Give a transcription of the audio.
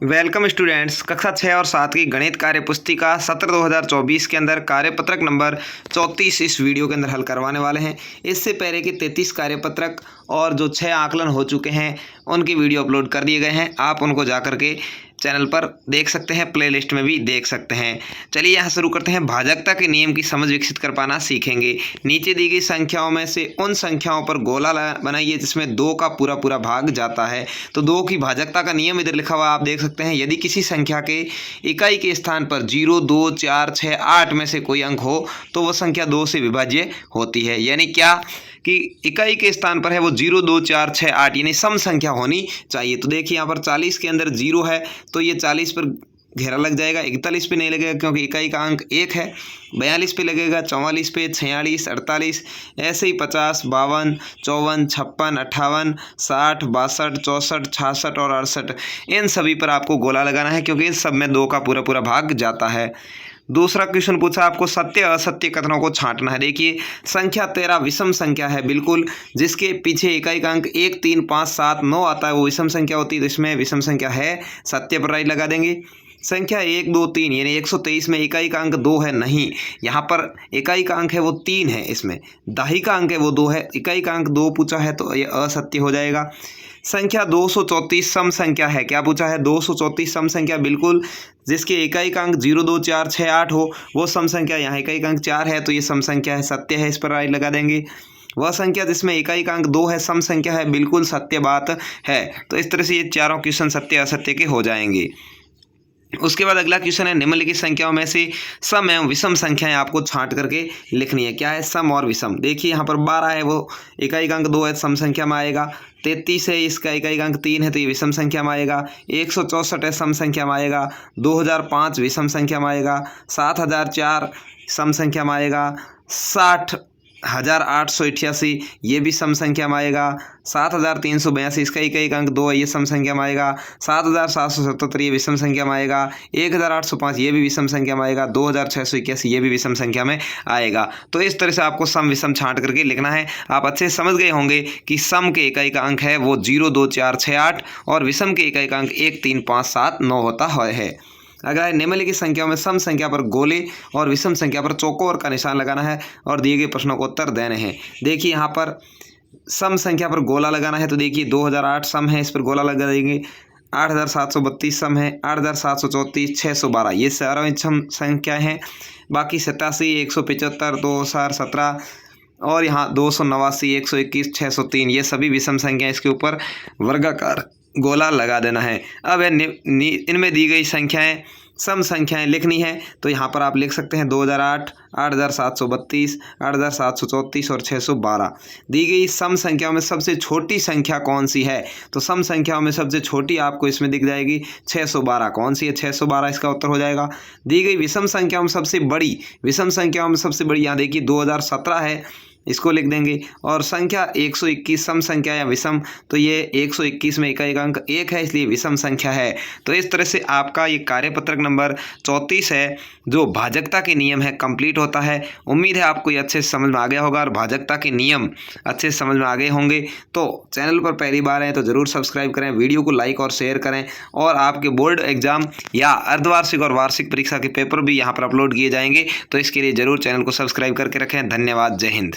Welcome students, कक्षा 6 और 7 की गणित कार्य पुस्तिका सत्र 2024 के अंदर कार्यपत्रक नंबर 34 इस वीडियो के अंदर हल करवाने वाले हैं। इससे पहले के 33 कार्यपत्रक और जो 6 आकलन हो चुके हैं उनकी वीडियो अपलोड कर दिए गए हैं। आप उनको जा करके चैनल पर देख सकते हैं, प्लेलिस्ट में भी देख सकते हैं। चलिए यहाँ शुरू करते हैं। भाजकता के नियम की समझ विकसित कर पाना सीखेंगे। नीचे दी गई संख्याओं में से उन संख्याओं पर गोला बनाइए जिसमें 2 का पूरा पूरा भाग जाता है। तो 2 की भाजकता का नियम इधर लिखा हुआ आप देख सकते हैं। यदि किसी संख्या के इकाई के स्थान पर 0, 2, 4, 6, 8 में से कोई अंक हो तो वह संख्या 2 से विभाज्य होती है। यानी क्या कि इकाई के स्थान पर है वो 0, 2, 4, 6, 8 यानी सम संख्या होनी चाहिए। तो देखिए यहाँ पर 40 के अंदर 0 है तो ये 40 पर घेरा लग जाएगा। 41 पे नहीं लगेगा क्योंकि इकाई का अंक 1 है। 42 पे लगेगा, 44 पे, 46, 48, ऐसे ही 50, 52, 54, 56, 58, 60, 62, 64, 66 और 68 इन सभी पर आपको गोला लगाना है क्योंकि इन सब में 2 का पूरा पूरा भाग जाता है। दूसरा क्वेश्चन पूछा आपको सत्य असत्य कथनों को छांटना है। देखिए संख्या 13 विषम संख्या है बिल्कुल, जिसके पीछे इकाई का अंक 1, 3, 5, 7, 9 आता है वो विषम संख्या होती है। तो इसमें विषम संख्या है, सत्य पर राइट लगा देंगे। संख्या 1, 2, 3 यानी 123 में इकाई का अंक 2 है, नहीं, यहाँ पर इकाई का अंक है वो 3 है, इसमें दाही का अंक है वो 2 है, इकाई का अंक 2 पूछा है तो ये असत्य हो जाएगा। संख्या 234 सम संख्या है, क्या पूछा है 234 सम संख्या बिल्कुल, जिसके इकाई का अंक 0, 2, 4, 6, 8 हो वो सम संख्या, यहाँ इकाई का अंक 4 है तो ये सम संख्या है, सत्य है, इस पर राइट लगा देंगे। वह संख्या जिसमें इकाई का अंक 2 है सम संख्या है, बिल्कुल सत्य बात है। तो इस तरह से ये चारों क्वेश्चन सत्य असत्य के हो जाएंगे। उसके बाद अगला क्वेश्चन है निम्नलिखित संख्याओं में से सम एवं विषम संख्याएं आपको छांट करके लिखनी है। क्या है सम और विषम। देखिए यहाँ पर 12 है वो इकाई का अंक 2 है, सम संख्या में आएगा। 33 है, इसका इकाई का अंक 3 है तो ये विषम संख्या में आएगा। 164 है, सम संख्या में आएगा। 2005 विषम संख्या में आएगा। 7004 सम संख्या में आएगा। 60,888 ये भी सम संख्या में आएगा। 7,382 इसका इकाई का अंक 2 है, ये सम संख्या में आएगा। 7,777 ये विषम संख्या में आएगा। 1,805 ये भी विषम संख्या में आएगा। 2,681 ये भी विषम संख्या में आएगा। तो इस तरह से आपको सम विषम छांट करके लिखना है। आप अच्छे से समझ गए होंगे कि सम के इकाई का अंक है वो 0, 2, 4, 6, 8 और विषम के इकाई का अंक 1, 3, 5, 7, 9 होता है। अगर निम्नलिखित संख्याओं में सम संख्या पर गोले और विषम संख्या पर चौकोर का निशान लगाना है और दिए गए प्रश्नों को उत्तर देने हैं। देखिए यहाँ पर सम संख्या पर गोला लगाना है तो देखिए 2008 सम है, इस पर गोला लगा देंगे। 8,732 सम है। 8,734, 612 ये सारा सम संख्या हैं। बाकी 87, 175, 2017 और यहाँ 289, 121, 603 ये सभी विषम संख्या, इसके ऊपर वर्गाकार गोला लगा देना है। अब इनमें दी गई संख्याएं सम संख्याएं लिखनी है तो यहाँ पर आप लिख सकते हैं 2008, 8,732, 8,734 और 612। दी गई सम संख्याओं में सबसे छोटी संख्या कौन सी है तो सम संख्याओं में सबसे छोटी आपको इसमें दिख जाएगी 612। कौन सी है 612, इसका उत्तर हो जाएगा। दी गई विषम संख्याओं में सबसे बड़ी, विषम संख्याओं में सबसे बड़ी यहाँ देखिए 2017 है, इसको लिख देंगे। और संख्या 121 सम संख्या या विषम, तो ये 121 में इकाई का अंक 1 है इसलिए विषम संख्या है। तो इस तरह से आपका ये कार्यपत्रक नंबर 34 है जो भाजकता के नियम है कंप्लीट होता है। उम्मीद है आपको ये अच्छे से समझ में आ गया होगा और भाजकता के नियम अच्छे से समझ में आ गए होंगे। तो चैनल पर पहली बार हैं तो ज़रूर सब्सक्राइब करें, वीडियो को लाइक और शेयर करें। और आपके बोर्ड एग्जाम या अर्धवार्षिक और वार्षिक परीक्षा के पेपर भी यहाँ पर अपलोड किए जाएंगे तो इसके लिए ज़रूर चैनल को सब्सक्राइब करके रखें। धन्यवाद, जय हिंद।